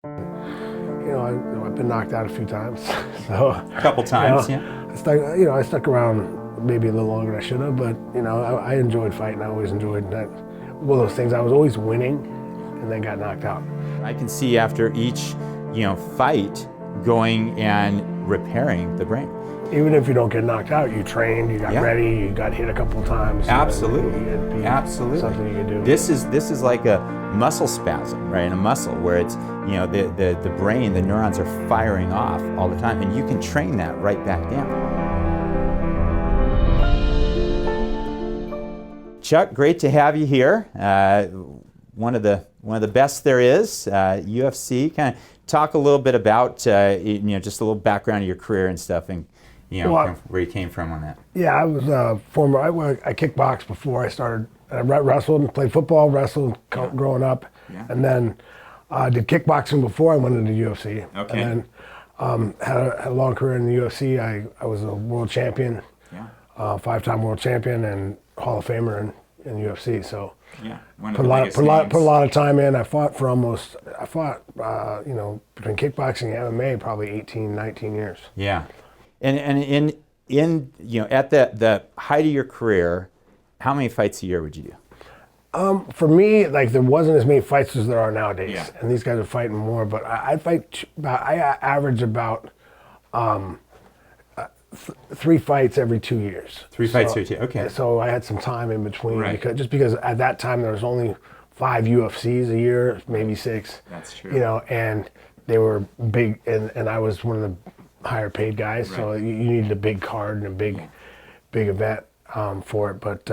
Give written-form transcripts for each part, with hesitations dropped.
I've been knocked out a few times. So A couple times, yeah. I stuck around maybe a little longer than I should have, but I enjoyed fighting. I always enjoyed that. One of those things, I was always winning and then got knocked out. I can see after each, fight going and repairing the brain. Even if you don't get knocked out, you trained, you got Yeah. ready, you got hit a couple of times. Absolutely. It'd be Absolutely. something you could do. This is like a muscle spasm, right? In a muscle where it's, the brain, the neurons are firing off all the time, and you can train that right back down. Chuck, great to have you here. One of the best there is, UFC. Kind of talk a little bit about, just a little background of your career and stuff, and where you came from on that. Yeah, I was a former. I kickboxed before I started. I wrestled and played football, wrestled growing up, and then did kickboxing before I went into UFC. Okay. And then had a long career in the UFC. I was a world champion, five-time world champion, and Hall of Famer in UFC. So put a lot of time in. I fought between kickboxing and MMA probably 18, 19 years. Yeah. And in at the height of your career, how many fights a year would you do? For me, there wasn't as many fights as there are nowadays, Yeah. and these guys are fighting more. But I average about 3 fights every 2 years. 3 fights every 2. Okay. So I had some time in between, Right. because at that time there was only 5 UFCs a year, maybe 6. That's true. And they were big, and I was one of the higher paid guys, so Right. you needed a big card and a big event for it. But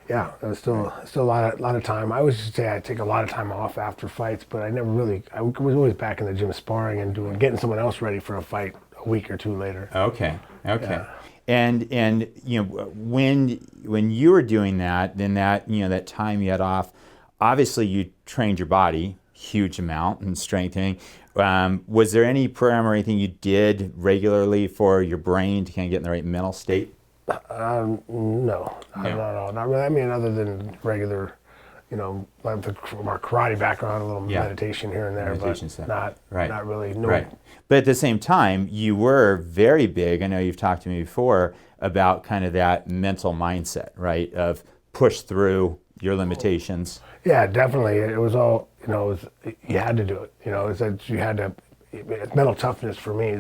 it was still a lot of time. I always used to say I take a lot of time off after fights, but I never really. I was always back in the gym sparring and getting someone else ready for a fight a week or 2 later. Okay. Yeah. And when you were doing that, then that time you had off, obviously you trained your body huge amount and strengthening. Was there any program or anything you did regularly for your brain to kind of get in the right mental state? No, not really. I mean, other than regular, like from our karate background, a little meditation here and there, Meditation but stuff. not really. No. Right. But at the same time, you were very big. I know you've talked to me before about kind of that mental mindset, right? Of push through your limitations. Yeah, definitely. It was all, you had to do it. It's that you had to. Mental toughness for me,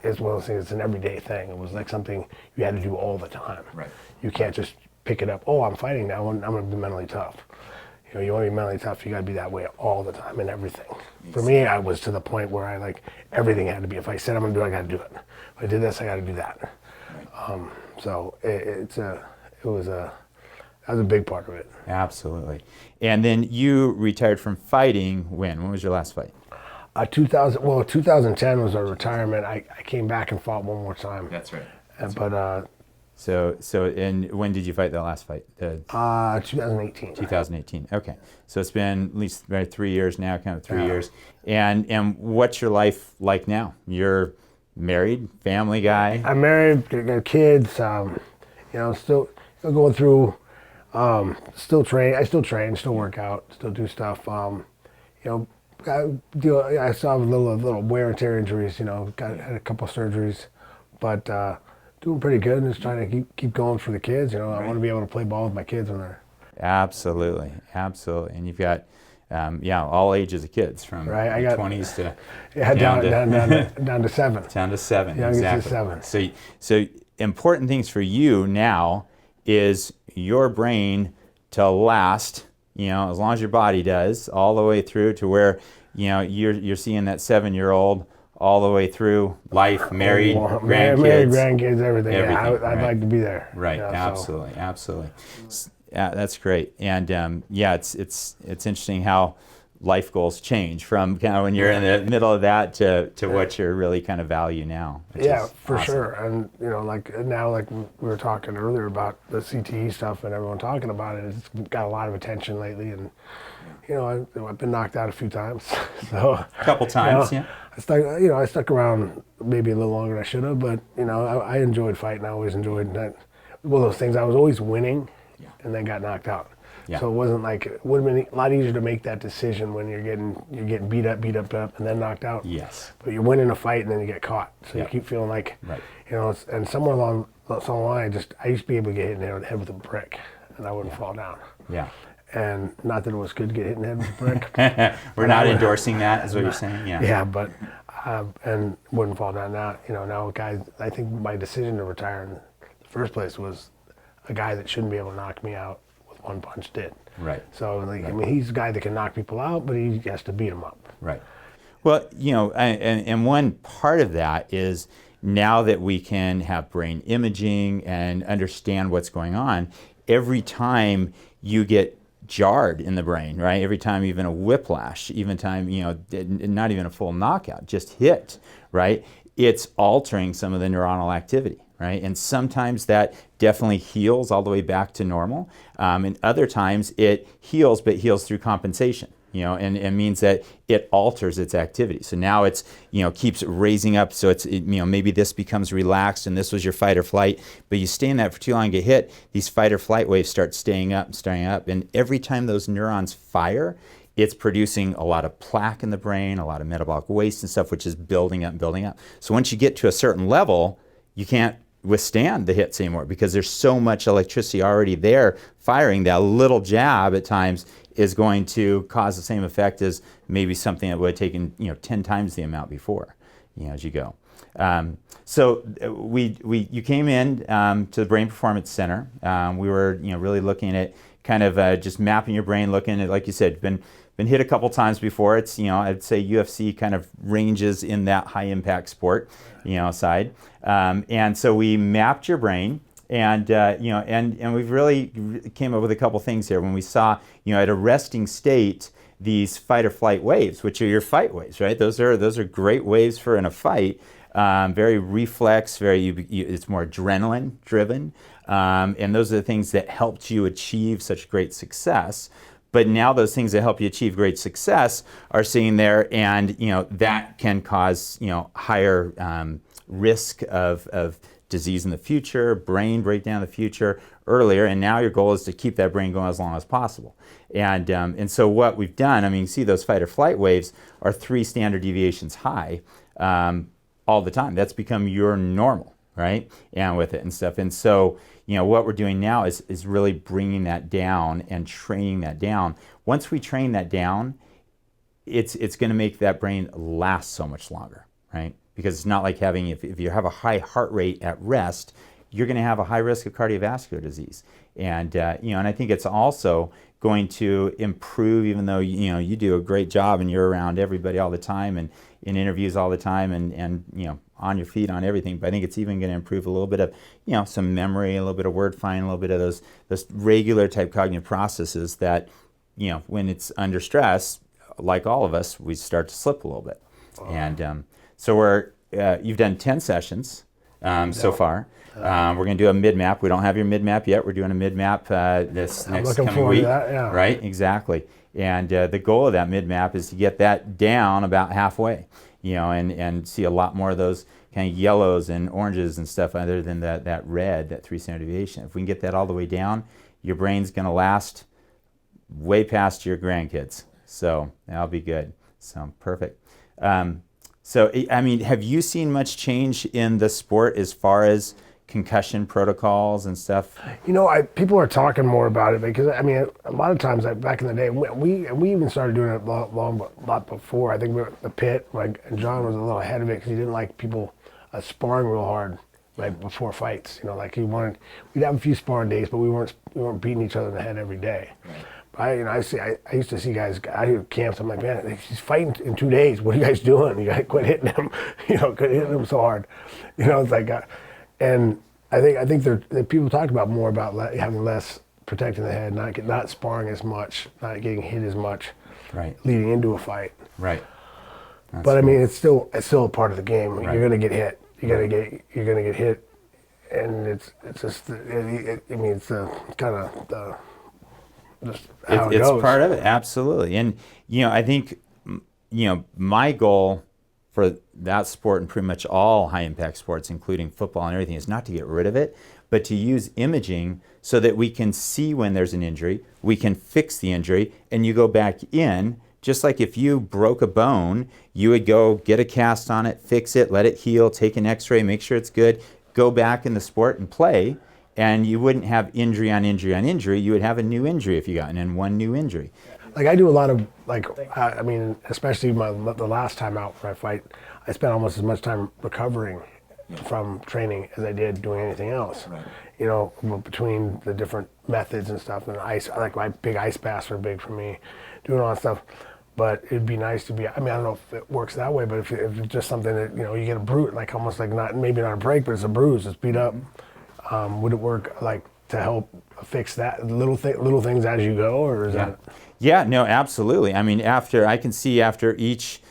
is one of those things. It's an everyday thing. It was like something you had to do all the time. Right. You can't just pick it up. Oh, I'm fighting now. I'm going to be mentally tough. You want to be mentally tough. You got to be that way all the time in everything. For me, I was to the point where everything had to be. If I said I'm going to do it, I got to do it. If I did this, I got to do that. Right. So that was a big part of it. Absolutely. And then you retired from fighting when? When was your last fight? 2010 was our retirement. I came back and fought one more time. That's right. So and when did you fight that last fight? 2018. 2018. Okay. So it's been at least about 3 years now, kind of 3 years. And what's your life like now? You're married, family guy? I'm married, got kids. Still going through. Still train. I still train. Still work out. Still do stuff. I still have a little wear and tear injuries. Had a couple of surgeries, but doing pretty good. And just trying to keep going for the kids. I want to be able to play ball with my kids when they're. Absolutely. And you've got, all ages of kids from I got 20s to down to 7. Down to 7. Youngest Exactly. is 7. So important things for you now is your brain to last, as long as your body does, all the way through to where, you're seeing that 7-year-old all the way through life, married, grandkids. Married, grandkids, everything. Everything, I'd like to be there. Right, absolutely. Yeah, that's great. And it's interesting how life goals change from kind of when you're in the middle of that to what you're really kind of value now. Yeah, for sure. And like we were talking earlier about the CTE stuff and everyone talking about it, it's got a lot of attention lately. And I've been knocked out a few times. So a couple times, I stuck around maybe a little longer than I should have, but I enjoyed fighting. I always enjoyed that. One of those things, I was always winning, and then got knocked out. Yeah. So it wasn't like, it would have been a lot easier to make that decision when you're getting beat up, and then knocked out. Yes. But you're winning a fight and then you get caught. So Yeah. you keep feeling like, Right. and somewhere along the line, I used to be able to get hit in the head with a brick, and I wouldn't fall down. Yeah. And not that it was good to get hit in the head with a brick. We're not endorsing that, is what you're saying? Yeah. Yeah, but and wouldn't fall down now. Now guys, I think my decision to retire in the first place was a guy that shouldn't be able to knock me out with one punch did. Right. So I mean, he's a guy that can knock people out, but he has to beat them up. Right. Well, and one part of that is now that we can have brain imaging and understand what's going on, every time you get jarred in the brain, right? Every time even a whiplash, even time, not even a full knockout, just hit, right? It's altering some of the neuronal activity, right? And sometimes that definitely heals all the way back to normal. And other times it heals, but heals through compensation, and means that it alters its activity. So now it's, keeps raising up. So maybe this becomes relaxed and this was your fight or flight, but you stay in that for too long and get hit, these fight or flight waves start staying up. And every time those neurons fire, it's producing a lot of plaque in the brain, a lot of metabolic waste and stuff, which is building up and building up. So once you get to a certain level, you can't withstand the hits anymore because there's so much electricity already there firing. That little jab at times is going to cause the same effect as maybe something that would have taken 10 times the amount before, as you go. So you came in to the Brain Performance Center. We were really looking at kind of just mapping your brain, looking at, like you said, been hit a couple times before. It's I'd say UFC kind of ranges in that high impact sport side. And so we mapped your brain. And and we've really came up with a couple things here when we saw at a resting state these fight or flight waves, which are your fight waves, right? Those are great waves for in a fight. Very reflex, it's more adrenaline driven, and those are the things that helped you achieve such great success. But now those things that help you achieve great success are sitting there, and that can cause higher risk of disease in the future, brain breakdown in the future earlier, and now your goal is to keep that brain going as long as possible. And so what we've done, you can see those fight or flight waves are 3 standard deviations high all the time. That's become your normal, right? And with it and stuff. And so what we're doing now is really bringing that down and training that down. Once we train that down, it's going to make that brain last so much longer, right? Because it's not like having, if you have a high heart rate at rest, you're going to have a high risk of cardiovascular disease. And and I think it's also going to improve, even though you do a great job and you're around everybody all the time and in interviews all the time and on your feet on everything. But I think it's even going to improve a little bit of some memory, a little bit of word finding, a little bit of those regular type cognitive processes that when it's under stress, like all of us, we start to slip a little bit. And so you've done 10 sessions so far. We're going to do a mid-map. We don't have your mid-map yet. We're doing a mid-map this next coming week. That, yeah. Right, exactly. And the goal of that mid-map is to get that down about halfway, and see a lot more of those kind of yellows and oranges and stuff other than that red, that 3 standard deviation. If we can get that all the way down, your brain's going to last way past your grandkids. So that'll be good. So perfect. So, have you seen much change in the sport as far as concussion protocols and stuff? People are talking more about it because a lot of times back in the day, we even started doing it a lot before. I think we were at the pit, and John was a little ahead of it because he didn't like people sparring real hard right before fights. We'd have a few sparring days, but we weren't beating each other in the head every day. Right. I used to see guys out here at camps. I'm like, man, he's fighting in 2 days. What are you guys doing? You got to quit hitting him. Quit hitting him so hard. It's like, and I think that people talk about more about having less protecting the head, not sparring as much, not getting hit as much, right, leading into a fight. Right. That's but cool. It's still a part of the game. Right. You're gonna get hit. You're gonna get hit, and it's just it's kind of the. It's part of it, absolutely. And I think my goal for that sport and pretty much all high impact sports, including football and everything, is not to get rid of it, but to use imaging so that we can see when there's an injury, we can fix the injury, and you go back in. Just like if you broke a bone, you would go get a cast on it, fix it, let it heal, take an x-ray, make sure it's good, go back in the sport and play, and you wouldn't have injury on injury on injury. You would have a new injury if you got in one new injury. Like I do a lot of, like, I mean, especially the last time out for my fight, I spent almost as much time recovering from training as I did doing anything else. Right. You know, between the different methods and stuff, and ice, like my big ice baths are big for me, doing all that stuff. But it'd be nice to be, I mean, I don't know if it works that way, but if it's just something that, you know, you get a bruise, like almost like maybe not a break, but it's a bruise, it's beat up. Would it work like to help fix that little things as you go, or is that? Yeah, no, absolutely. I mean, I can see after each,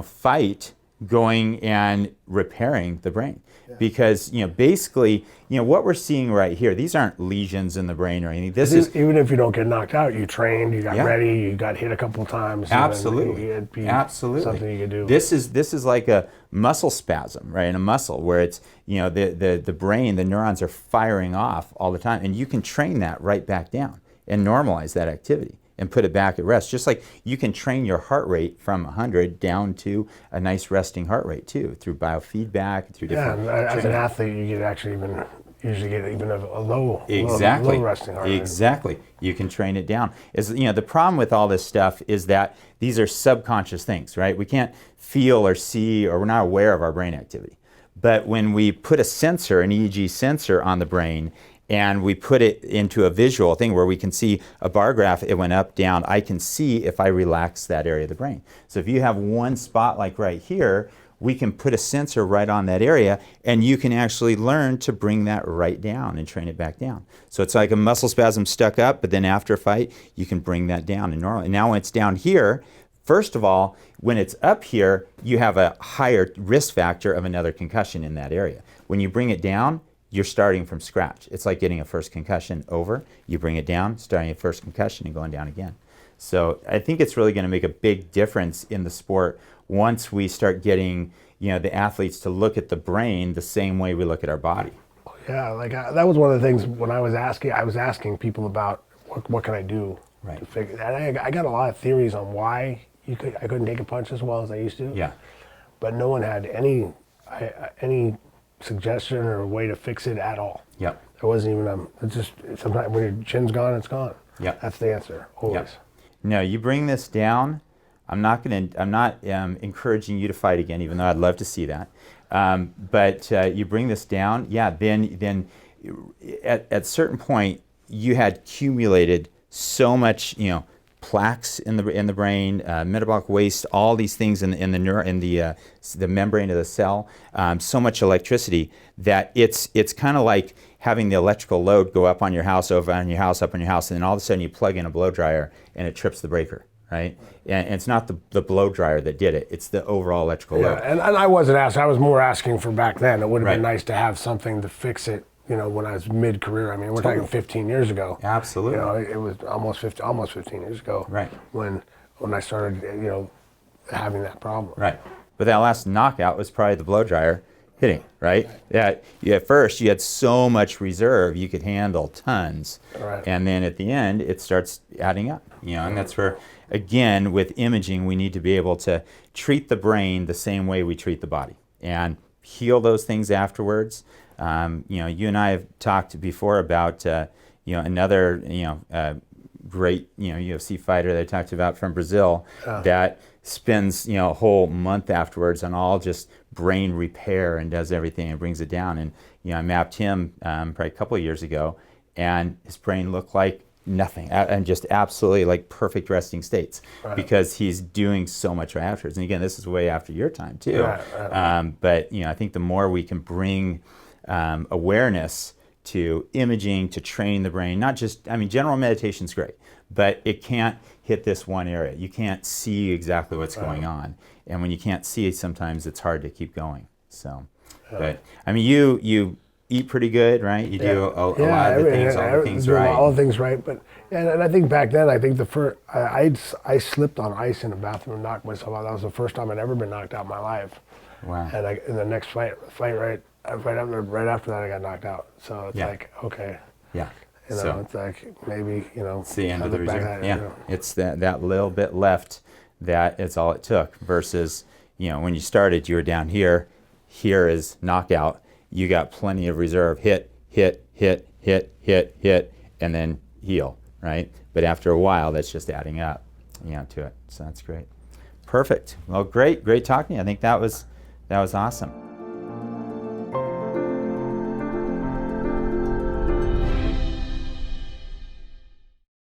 fight, going and repairing the brain. Because, basically, what we're seeing right here, these aren't lesions in the brain or anything. This is even if you don't get knocked out, you trained, you got ready, you got hit a couple of times. Absolutely. It'd be Absolutely. something you could do. This is like a muscle spasm, right? In a muscle where it's, the brain, the neurons are firing off all the time. And you can train that right back down and normalize that activity and put it back at rest. Just like you can train your heart rate from 100 down to a nice resting heart rate too, through biofeedback, through different. Yeah, as an athlete, you could usually get even a low resting heart rate. Exactly. You can train it down. The problem with all this stuff is that these are subconscious things, right? We can't feel or see, or we're not aware of our brain activity. But when we put a sensor, an EEG sensor on the brain, and we put it into a visual thing where we can see a bar graph, it went up, down. I can see if I relax that area of the brain. So if you have one spot like right here, we can put a sensor right on that area, and you can actually learn to bring that right down and train it back down. So it's like a muscle spasm stuck up, but then after a fight, you can bring that down and normal. And now when it's down here, first of all, when it's up here, you have a higher risk factor of another concussion in that area. When you bring it down, you're starting from scratch. It's like getting a first concussion over. You bring it down, starting a first concussion and going down again. So I think it's really going to make a big difference in the sport once we start getting, the athletes to look at the brain the same way we look at our body. Yeah, like that was one of the things when I was asking people about what can I do to fix it. And I got a lot of theories on why I couldn't take a punch as well as I used to. Yeah. But no one had any suggestion or way to fix it at all. Yep. There wasn't even it's just sometimes when your chin's gone, it's gone. Yep. That's the answer always. Yep. No, you bring this down. I'm not encouraging you to fight again, even though I'd love to see that. But you bring this down, then at certain point you had accumulated so much, plaques in the brain, metabolic waste, all these things in the membrane of the cell, so much electricity that it's kind of like having the electrical load go up on your house, over on your house, up on your house, and then all of a sudden you plug in a blow dryer and it trips the breaker, right? And it's not the blow dryer that did it; it's the overall electrical load. And I wasn't asking. I was more asking for back then. It would have been nice to have something to fix it. When I was mid-career, I mean, we're talking 15 years ago. Absolutely. It was almost 15 years ago. Right. When I started, having that problem. Right. But that last knockout was probably the blow dryer hitting, right? Yeah. At first, you had so much reserve, you could handle tons. Right. And then at the end, it starts adding up. And that's where, again, with imaging, we need to be able to treat the brain the same way we treat the body and heal those things afterwards. You and I have talked before about, another, great, UFC fighter that I talked about from Brazil that spends, a whole month afterwards on all just brain repair and does everything and brings it down. And, I mapped him probably a couple of years ago, and his brain looked like nothing and just absolutely like perfect resting states because he's doing so much right afterwards. And again, this is way after your time too. But, I think the more we can bring awareness to imaging, to training the brain, not just, general meditation's great, but it can't hit this one area. You can't see exactly what's going on. And when you can't see it, sometimes it's hard to keep going. So, but, you eat pretty good, right? You do a lot of the things, all the things doing right. all the things right. But and I think back then, I think the first I slipped on ice in the bathroom and knocked myself out. That was the first time I'd ever been knocked out in my life. Wow. And in the next fight right after that, I got knocked out. So it's like, okay, Yeah. it's like maybe It's the end I of the look back reserve. at it, Yeah. It's that little bit left that is all it took. Versus, when you started, you were down here. Here is knockout. You got plenty of reserve. Hit, and then heal, right? But after a while, that's just adding up, to it. So that's great. Perfect. Well, great talking to you. I think that was awesome.